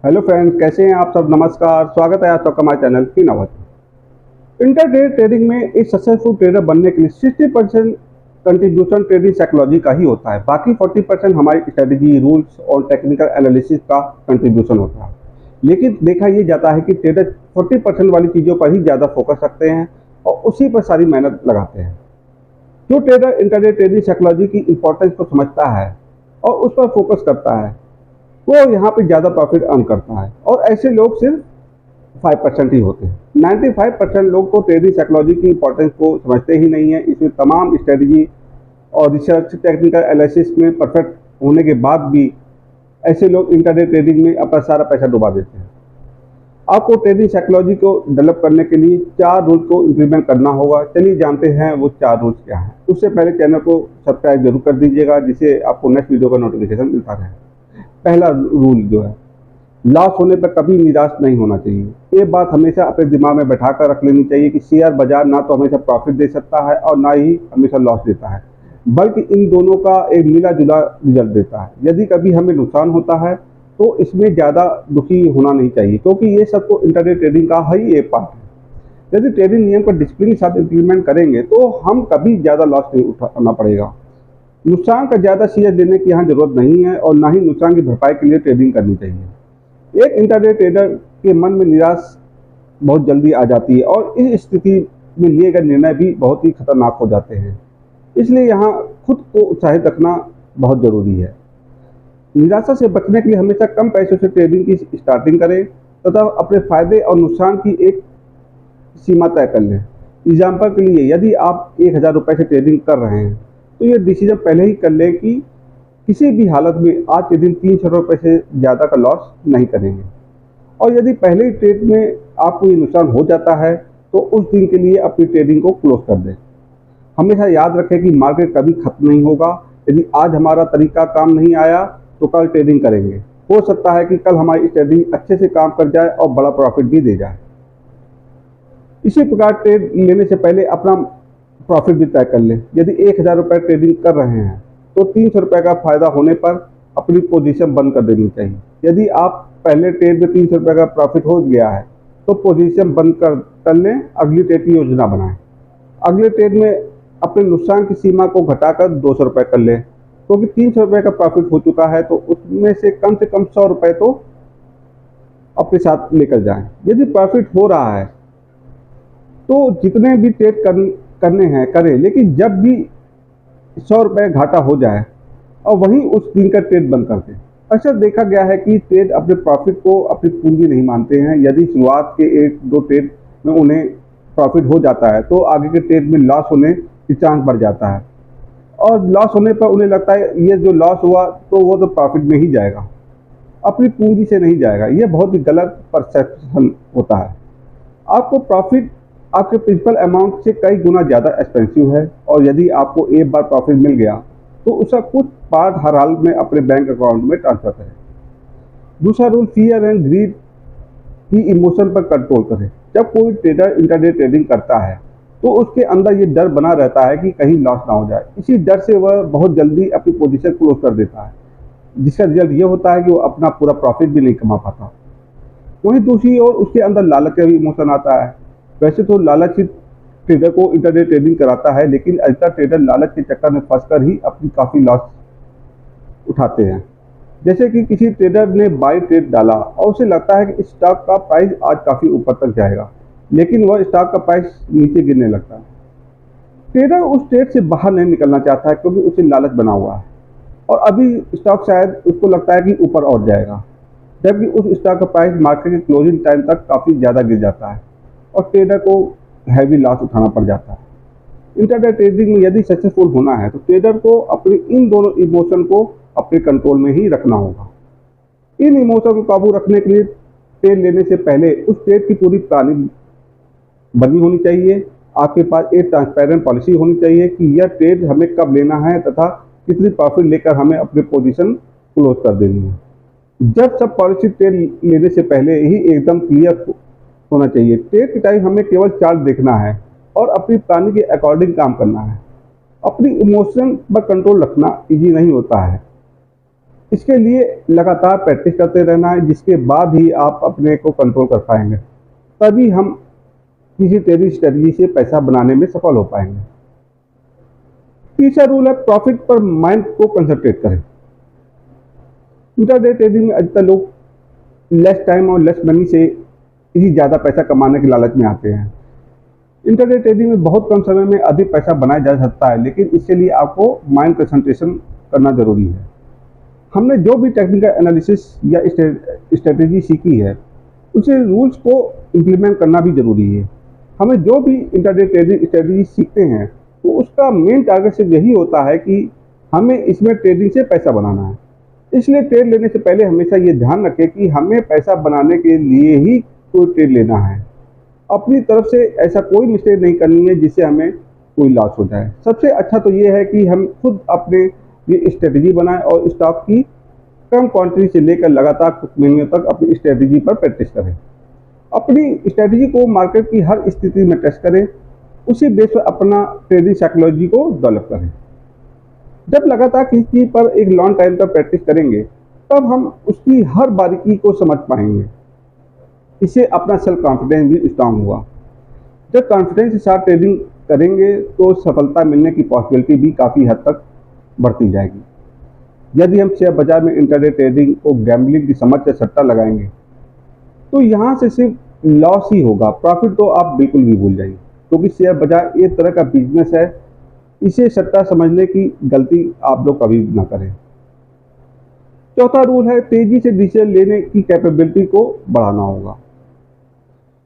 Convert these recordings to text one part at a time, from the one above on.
Hello friends, कैसे हैं आप सब। नमस्कार, स्वागत है आप सबका हमारे चैनल की नवत। इंटरडे ट्रेडिंग में एक सक्सेसफुल ट्रेडर बनने के लिए 60% कंट्रीब्यूशन ट्रेडिंग साइकोलॉजी का ही होता है। बाकी 40% हमारी स्ट्रेटेजी, रूल्स और टेक्निकल एनालिसिस का कंट्रीब्यूशन होता है। लेकिन देखा ये जाता है कि ट्रेडर 40% वाली चीज़ों पर ही ज़्यादा फोकस रखते हैं और उसी पर सारी मेहनत लगाते हैं। जो ट्रेडर इंटरडे ट्रेडिंग साइकोलॉजी की इंपॉर्टेंस को समझता है और उस पर फोकस करता है, वो यहाँ पे ज़्यादा प्रॉफिट अर्न करता है। और ऐसे लोग सिर्फ 5% ही होते हैं। 95% लोग को ट्रेडिंग साइकोलॉजी की इंपॉर्टेंस को समझते ही नहीं है। इसमें तमाम स्ट्रेटजी और रिसर्च, टेक्निकल एनालिसिस में परफेक्ट होने के बाद भी ऐसे लोग इंटरडे ट्रेडिंग में अपना सारा पैसा डुबा देते हैं। आपको ट्रेडिंग साइकोलॉजी को डेवलप करने के लिए 4 रूल को इम्प्लीमेंट करना होगा। चलिए जानते हैं वो 4 रूल्स क्या हैं। उससे पहले चैनल को सब्सक्राइब जरूर कर दीजिएगा, जिससे आपको नेक्स्ट वीडियो का नोटिफिकेशन मिलता रहे। पहला रूल जो है, लॉस होने पर कभी निराश नहीं होना चाहिए। ये बात हमेशा अपने दिमाग में बैठा कर रख लेनी चाहिए कि शेयर बाजार ना तो हमेशा प्रॉफिट दे सकता है और ना ही हमेशा लॉस देता है, बल्कि इन दोनों का एक मिला जुला रिजल्ट देता है। यदि कभी हमें नुकसान होता है तो इसमें ज़्यादा दुखी होना नहीं चाहिए, क्योंकि ये सब तो इंटरडे ट्रेडिंग का ही एक पार्ट है। यदि ट्रेडिंग नियम को डिसिप्लिन के साथ इम्प्लीमेंट करेंगे तो हम कभी ज़्यादा लॉस नहीं उठाना पड़ेगा। नुकसान का ज़्यादा सीरियस लेने की यहाँ जरूरत नहीं है और ना ही नुकसान की भरपाई के लिए ट्रेडिंग करनी चाहिए। एक इंटरडे ट्रेडर के मन में निराश बहुत जल्दी आ जाती है और इस स्थिति में लिए गए निर्णय भी बहुत ही खतरनाक हो जाते हैं। इसलिए यहाँ खुद को उत्साहित रखना बहुत ज़रूरी है। निराशा से बचने के लिए हमेशा कम पैसों से ट्रेडिंग की स्टार्टिंग करें तथा अपने फायदे और नुकसान की एक सीमा तय कर लें। एग्जाम्पल के लिए, यदि आप 1000 रुपये से ट्रेडिंग कर रहे हैं तो ये डिसीजन पहले ही कर लें कि किसी भी हालत में आज के दिन 300 रुपये से ज़्यादा का लॉस नहीं करेंगे। और यदि पहले ही ट्रेड में आपको ये नुकसान हो जाता है तो उस दिन के लिए अपनी ट्रेडिंग को क्लोज कर दें। हमेशा याद रखें कि मार्केट कभी खत्म नहीं होगा। यदि आज हमारा तरीका काम नहीं आया तो कल ट्रेडिंग करेंगे। हो सकता है कि कल हमारी स्ट्रेटजी अच्छे से काम कर जाए और बड़ा प्रॉफिट भी दे जाए। इसी प्रकार ट्रेड लेने से पहले अपना प्रॉफिट भी तय कर लें। यदि 1000 रुपये ट्रेडिंग कर रहे हैं तो 300 रुपये का फायदा होने पर अपनी पोजीशन बंद कर देनी चाहिए। यदि आप पहले ट्रेड में 300 रुपये का प्रॉफिट हो गया है तो पोजीशन बंद कर लें, अगली ट्रेड की योजना बनाएं। अगले ट्रेड में अपने नुकसान की सीमा को घटाकर 200 रुपये कर लें, क्योंकि 300 रुपये का प्रॉफिट हो चुका है तो उसमें से कम 100 रुपये तो अपने साथ लेकर जाएं। यदि प्रॉफिट हो रहा है तो जितने भी ट्रेड करने हैं करें, लेकिन जब भी 100 रुपये घाटा हो जाए और वहीं उस दिन का ट्रेड बंद कर दें। अक्सर देखा गया है कि ट्रेड अपने प्रॉफिट को अपनी पूंजी नहीं मानते हैं। यदि शुरुआत के 1-2 ट्रेड में उन्हें प्रॉफिट हो जाता है तो आगे के ट्रेड में लॉस होने की चांस बढ़ जाता है और लॉस होने पर उन्हें लगता है ये जो लॉस हुआ तो वो तो प्रॉफिट में ही जाएगा, अपनी पूंजी से नहीं जाएगा। ये बहुत ही गलत परसेप्शन होता है। आपको प्रॉफिट आपके प्रिंसिपल अमाउंट से कई गुना ज़्यादा एक्सपेंसिव है और यदि आपको एक बार प्रॉफिट मिल गया तो उसका कुछ पार्ट हर हाल में अपने बैंक अकाउंट में ट्रांसफर करें। दूसरा रूल, फियर एंड ग्रीड की इमोशन पर कंट्रोल करें। जब कोई ट्रेडर इंटरडे ट्रेडिंग करता है तो उसके अंदर ये डर बना रहता है कि कहीं लॉस ना हो जाए। इसी डर से वह बहुत जल्दी अपनी पोजीशन क्लोज कर देता है, जिसका रिजल्ट ये होता है कि वो अपना पूरा प्रॉफिट भी नहीं कमा पाता। वहीं दूसरी ओर उसके अंदर लालच का भी इमोशन आता है। वैसे तो लालच ही ट्रेडर को इंटरडे ट्रेडिंग कराता है, लेकिन अधिकतर ट्रेडर लालच के चक्कर में फंसकर ही अपनी काफ़ी लॉस उठाते हैं। जैसे कि किसी ट्रेडर ने बाई ट्रेड डाला और उसे लगता है कि इस स्टॉक का प्राइस आज काफ़ी ऊपर तक जाएगा, लेकिन वह स्टॉक का प्राइस नीचे गिरने लगता है। ट्रेडर उस ट्रेड से बाहर नहीं निकलना चाहता है, क्योंकि उसे लालच बना हुआ है और अभी स्टॉक शायद उसको लगता है कि ऊपर और जाएगा, जबकि उस स्टॉक का प्राइस मार्केट के क्लोजिंग टाइम तक काफ़ी ज़्यादा गिर जाता है और ट्रेडर को हैवी लॉस उठाना पड़ जाता है। इंटरडे ट्रेडिंग में यदि सक्सेसफुल होना है तो ट्रेडर को अपनी इन दोनों इमोशन को अपने कंट्रोल में ही रखना होगा। इन इमोशन को काबू रखने के लिए ट्रेड लेने से पहले उस ट्रेड की पूरी प्लानिंग बनी होनी चाहिए। आपके पास एक ट्रांसपेरेंट पॉलिसी होनी चाहिए कि यह ट्रेड हमें कब लेना है तथा कितनी प्रॉफिट लेकर हमें अपनी पोजीशन क्लोज कर देनी है। जब सब पॉलिसी ट्रेड लेने से पहले ही एकदम क्लियर होना चाहिए। ट्रेड के टाइम हमें केवल चार्ट देखना है और अपनी प्लानिंग के अकॉर्डिंग काम करना है। अपनी इमोशन पर कंट्रोल रखना इजी नहीं होता है, इसके लिए लगातार प्रैक्टिस करते रहना है, जिसके बाद ही आप अपने को कंट्रोल कर पाएंगे, तभी हम किसी ट्रेडिंग स्ट्रेटजी से पैसा बनाने में सफल हो पाएंगे। तीसरा रूल है प्रॉफिट पर माइंड को कंसंट्रेट करें। इंट्राडे ट्रेडिंग में अधिकतर लोग लेस टाइम और लेस मनी से ही ज़्यादा पैसा कमाने के लालच में आते हैं। इंट्राडे ट्रेडिंग में बहुत कम समय में अधिक पैसा बनाया जा सकता है, लेकिन इसके लिए आपको माइंड कंसंट्रेशन करना जरूरी है। हमने जो भी टेक्निकल एनालिसिस या स्ट्रेटेजी सीखी है, उसे रूल्स को इम्प्लीमेंट करना भी जरूरी है। हमें जो भी इंट्राडे ट्रेडिंग स्ट्रेटेजी सीखते हैं, तो उसका मेन टारगेट सिर्फ यही होता है कि हमें इसमें ट्रेडिंग से पैसा बनाना है। इसलिए ट्रेड लेने से पहले हमेशा ये ध्यान रखें कि हमें पैसा बनाने के लिए ही कोई ट्रेड लेना है। अपनी तरफ से ऐसा कोई मिस्टेक नहीं करनी है जिससे हमें कोई लॉस हो जाए। सबसे अच्छा तो ये है कि हम खुद अपने ये स्ट्रेटजी बनाएं और स्टॉक की कम क्वांटिटी से लेकर लगातार कुछ महीनों तक अपनी स्ट्रेटजी पर प्रैक्टिस करें। अपनी स्ट्रेटजी को मार्केट की हर स्थिति में टेस्ट करें, उसी बेस पर अपना ट्रेडिंग साइकोलॉजी को डेवलप करें। जब लगातार किसी चीज़ पर एक लॉन्ग टाइम तक प्रैक्टिस करेंगे, तब हम उसकी हर बारीकी को समझ पाएंगे। इससे अपना सेल्फ कॉन्फिडेंस भी स्ट्रांग हुआ। जब कॉन्फिडेंस के साथ ट्रेडिंग करेंगे तो सफलता मिलने की पॉसिबिलिटी भी काफ़ी हद तक बढ़ती जाएगी। यदि हम शेयर बाजार में इंट्राडे ट्रेडिंग को गैम्बलिंग की समझ से सट्टा लगाएंगे, तो यहाँ से सिर्फ लॉस ही होगा, प्रॉफिट तो आप बिल्कुल भी भूल जाएंगे। क्योंकि शेयर बाजार एक तरह का बिजनेस है, इसे सट्टा समझने की गलती आप लोग कभी ना करें। चौथा रूल है तेजी से डिसीजन लेने की कैपेबिलिटी को बढ़ाना होगा।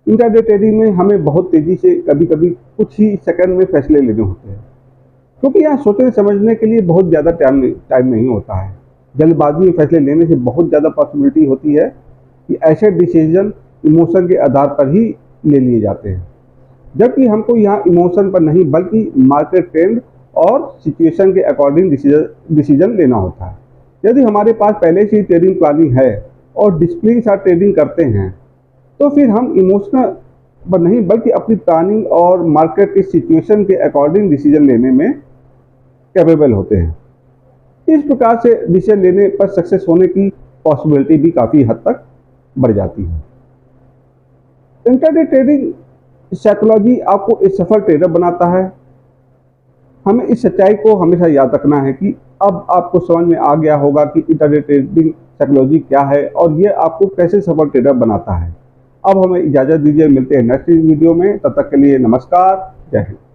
इंट्राडे ट्रेडिंग में हमें बहुत तेजी से कभी कभी कुछ ही सेकंड में फैसले लेने होते हैं, क्योंकि यहाँ सोचने समझने के लिए बहुत ज़्यादा टाइम नहीं होता है। जल्दबाजी में फैसले लेने से बहुत ज़्यादा पॉसिबिलिटी होती है कि ऐसे डिसीजन इमोशन के आधार पर ही ले लिए जाते हैं, जबकि हमको यहाँ इमोशन पर नहीं बल्कि मार्केट ट्रेंड और सिचुएशन के अकॉर्डिंग डिसीजन लेना होता है। यदि हमारे पास पहले से ही ट्रेडिंग प्लानिंग है और डिसिप्लिन के साथ ट्रेडिंग करते हैं, तो फिर हम इमोशनल पर नहीं बल्कि अपनी प्लानिंग और मार्केट की सिचुएशन के अकॉर्डिंग डिसीजन लेने में कैपेबल होते हैं। इस प्रकार से डिसीजन लेने पर सक्सेस होने की पॉसिबिलिटी भी काफ़ी हद तक बढ़ जाती है। इंट्राडे ट्रेडिंग साइकोलॉजी आपको एक सफल ट्रेडर बनाता है। हमें इस सच्चाई को हमेशा याद रखना है कि अब आपको समझ में आ गया होगा कि इंट्राडे ट्रेडिंग साइकोलॉजी क्या है और ये आपको कैसे सफल ट्रेडर बनाता है। अब हमें इजाज़त दीजिए, मिलते हैं नेक्स्ट वीडियो में। तब तक के लिए नमस्कार, जय हिंद।